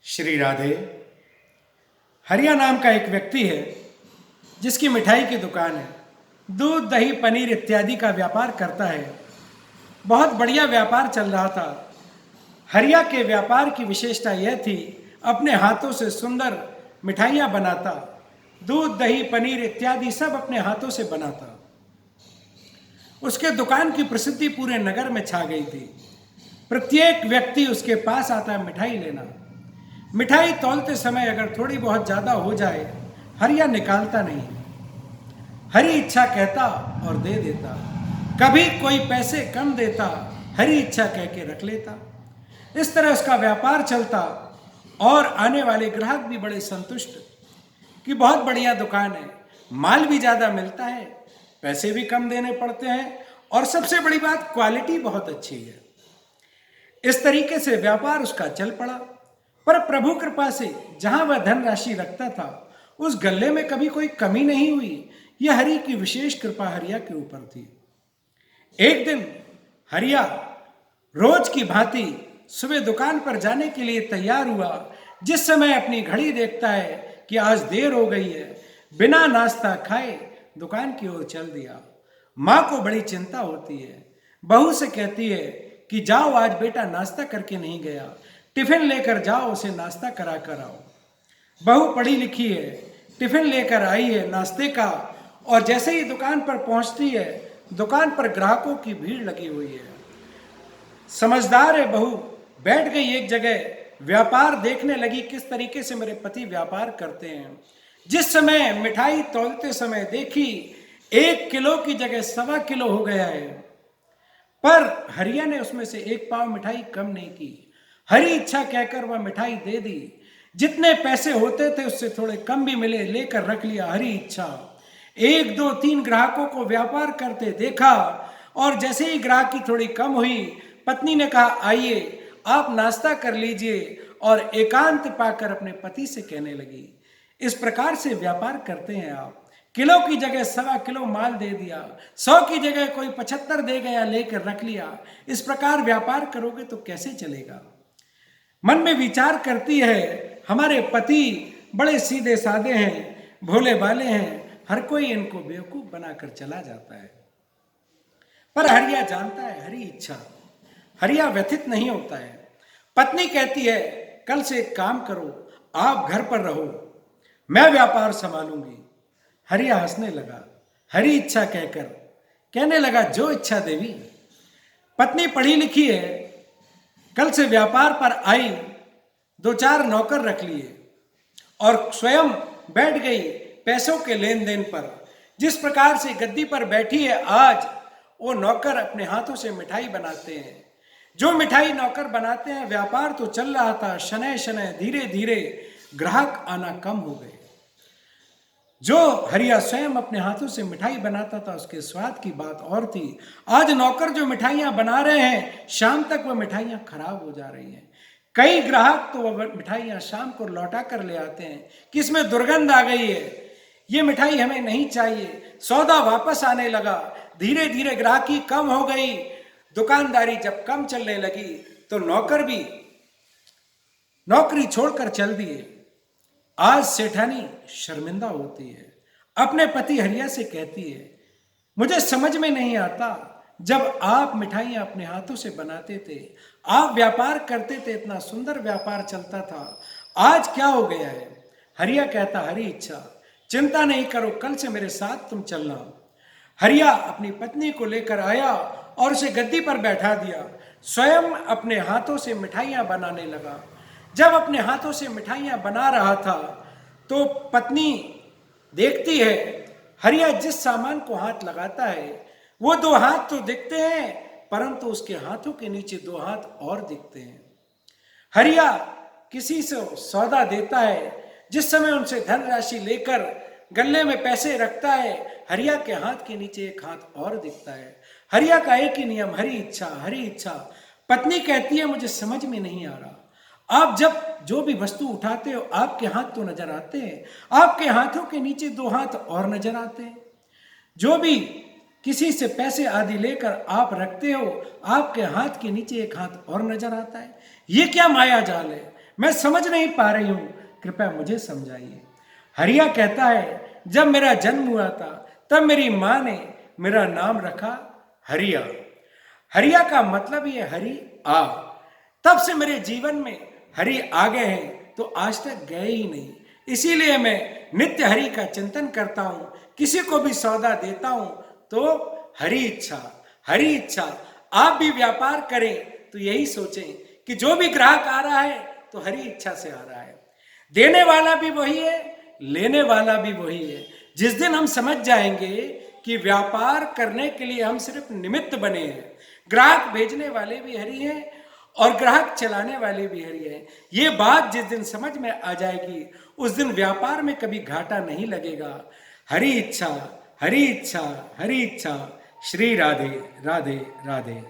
श्री राधे। हरिया नाम का एक व्यक्ति है जिसकी मिठाई की दुकान है। दूध, दही, पनीर इत्यादि का व्यापार करता है। बहुत बढ़िया व्यापार चल रहा था। हरिया के व्यापार की विशेषता यह थी, अपने हाथों से सुंदर मिठाइयाँ बनाता। दूध, दही, पनीर इत्यादि सब अपने हाथों से बनाता। उसके दुकान की प्रसिद्धि पूरे नगर में छा गई थी। प्रत्येक व्यक्ति उसके पास आता है मिठाई लेना। मिठाई तौलते समय अगर थोड़ी बहुत ज़्यादा हो जाए, हरिया निकालता नहीं। हरी इच्छा कहता और दे देता। कभी कोई पैसे कम देता, हरी इच्छा कह के रख लेता। इस तरह उसका व्यापार चलता और आने वाले ग्राहक भी बड़े संतुष्ट कि बहुत बढ़िया दुकान है, माल भी ज़्यादा मिलता है, पैसे भी कम देने पड़ते हैं और सबसे बड़ी बात क्वालिटी बहुत अच्छी है। इस तरीके से व्यापार उसका चल पड़ा। पर प्रभु कृपा से जहां वह धनराशि रखता था, उस गल्ले में कभी कोई कमी नहीं हुई। यह हरि की विशेष कृपा हरिया के ऊपर थी। एक दिन हरिया रोज की भांति सुबह दुकान पर जाने के लिए तैयार हुआ। जिस समय अपनी घड़ी देखता है कि आज देर हो गई है, बिना नाश्ता खाए दुकान की ओर चल दिया। माँ को बड़ी चिंता होती है। बहू से कहती है कि जाओ, आज बेटा नाश्ता करके नहीं गया, टिफिन लेकर जाओ, उसे नाश्ता करा कर आओ। बहू पढ़ी लिखी है, टिफिन लेकर आई है नाश्ते का, और जैसे ही दुकान पर पहुंचती है, दुकान पर ग्राहकों की भीड़ लगी हुई है। समझदार है बहू, बैठ गई एक जगह, व्यापार देखने लगी किस तरीके से मेरे पति व्यापार करते हैं। जिस समय मिठाई तौलते समय देखी 1 किलो की जगह 1.25 किलो हो गया है, पर हरिया ने उसमें से 1 पाव मिठाई कम नहीं की। हरी इच्छा कहकर वह मिठाई दे दी। जितने पैसे होते थे उससे थोड़े कम भी मिले, लेकर रख लिया हरी इच्छा। 1, 2, 3 ग्राहकों को व्यापार करते देखा, और जैसे ही ग्राहक की थोड़ी कम हुई, पत्नी ने कहा, आइए आप नाश्ता कर लीजिए, और एकांत पाकर अपने पति से कहने लगी, इस प्रकार से व्यापार करते हैं आप। किलो की जगह 1.25 किलो माल दे दिया, 100 की जगह कोई 75 दे गया, लेकर रख लिया। इस प्रकार व्यापार करोगे तो कैसे चलेगा। मन में विचार करती है, हमारे पति बड़े सीधे साधे हैं, भोले भाले हैं, हर कोई इनको बेवकूफ बनाकर चला जाता है। पर हरिया जानता है हरी इच्छा। हरिया व्यथित नहीं होता है। पत्नी कहती है, कल से एक काम करो, आप घर पर रहो, मैं व्यापार संभालूंगी। हरिया हंसने लगा, हरी इच्छा कहकर कहने लगा, जो इच्छा देवी। पत्नी पढ़ी लिखी है, कल से व्यापार पर आई, 2-4 नौकर रख लिए और स्वयं बैठ गई पैसों के लेन देन पर। जिस प्रकार से गद्दी पर बैठी है आज, वो नौकर अपने हाथों से मिठाई बनाते हैं। जो मिठाई नौकर बनाते हैं, व्यापार तो चल रहा था, शनय शनय धीरे धीरे ग्राहक आना कम हो गए। जो हरिया स्वयं अपने हाथों से मिठाई बनाता था, उसके स्वाद की बात और थी। आज नौकर जो मिठाइयाँ बना रहे हैं, शाम तक वह मिठाइयाँ खराब हो जा रही हैं। कई ग्राहक तो वह मिठाइयाँ शाम को लौटा कर ले आते हैं कि इसमें दुर्गंध आ गई है, ये मिठाई हमें नहीं चाहिए। सौदा वापस आने लगा। धीरे धीरे ग्राहकी कम हो गई। दुकानदारी जब कम चलने लगी तो नौकर भी नौकरी छोड़कर चल दिए। आज सेठानी शर्मिंदा होती है। अपने पति हरिया से कहती है, मुझे समझ में नहीं आता, जब आप मिठाइयाँ अपने हाथों से बनाते थे, आप व्यापार करते थे, इतना सुंदर व्यापार चलता था, आज क्या हो गया है। हरिया कहता, हरी इच्छा, चिंता नहीं करो, कल से मेरे साथ तुम चलना। हरिया अपनी पत्नी को लेकर आया और उसे गद्दी पर बैठा दिया। स्वयं अपने हाथों से मिठाइयाँ बनाने लगा। जब अपने हाथों से मिठाइयाँ बना रहा था तो पत्नी देखती है, हरिया जिस सामान को हाथ लगाता है, वो 2 हाथ तो दिखते हैं, परंतु उसके हाथों के नीचे 2 हाथ और दिखते हैं। हरिया किसी से सौदा देता है, जिस समय उनसे धनराशि लेकर गल्ले में पैसे रखता है, हरिया के हाथ के नीचे एक हाथ और दिखता है। हरिया का एक ही नियम, हरी इच्छा, हरी इच्छा। पत्नी कहती है, मुझे समझ में नहीं आ रहा, आप जब जो भी वस्तु उठाते हो, आपके हाथ तो नजर आते हैं, आपके हाथों के नीचे 2 हाथ और नजर आते हैं। जो भी किसी से पैसे आदि लेकर आप रखते हो, आपके हाथ के नीचे एक हाथ और नजर आता है। ये क्या माया जाल है। मैं समझ नहीं पा रही हूं, कृपया मुझे समझाइए। हरिया कहता है, जब मेरा जन्म हुआ था तब मेरी मां ने मेरा नाम रखा हरिया। हरिया का मतलब ही है हरि आ। तब से मेरे जीवन में हरि आ गए हैं तो आज तक गए ही नहीं। इसीलिए मैं नित्य हरि का चिंतन करता हूं। किसी को भी सौदा देता हूं तो हरि इच्छा, हरि इच्छा। आप भी व्यापार करें तो यही सोचें कि जो भी ग्राहक आ रहा है तो हरि इच्छा से आ रहा है। देने वाला भी वही है, लेने वाला भी वही है। जिस दिन हम समझ जाएंगे कि व्यापार करने के लिए हम सिर्फ निमित्त बने हैं, ग्राहक भेजने वाले भी हरि हैं और ग्राहक चलाने वाले भी हरि हैं, ये बात जिस दिन समझ में आ जाएगी उस दिन व्यापार में कभी घाटा नहीं लगेगा। हरि इच्छा, हरि इच्छा, हरि इच्छा। श्री राधे राधे राधे।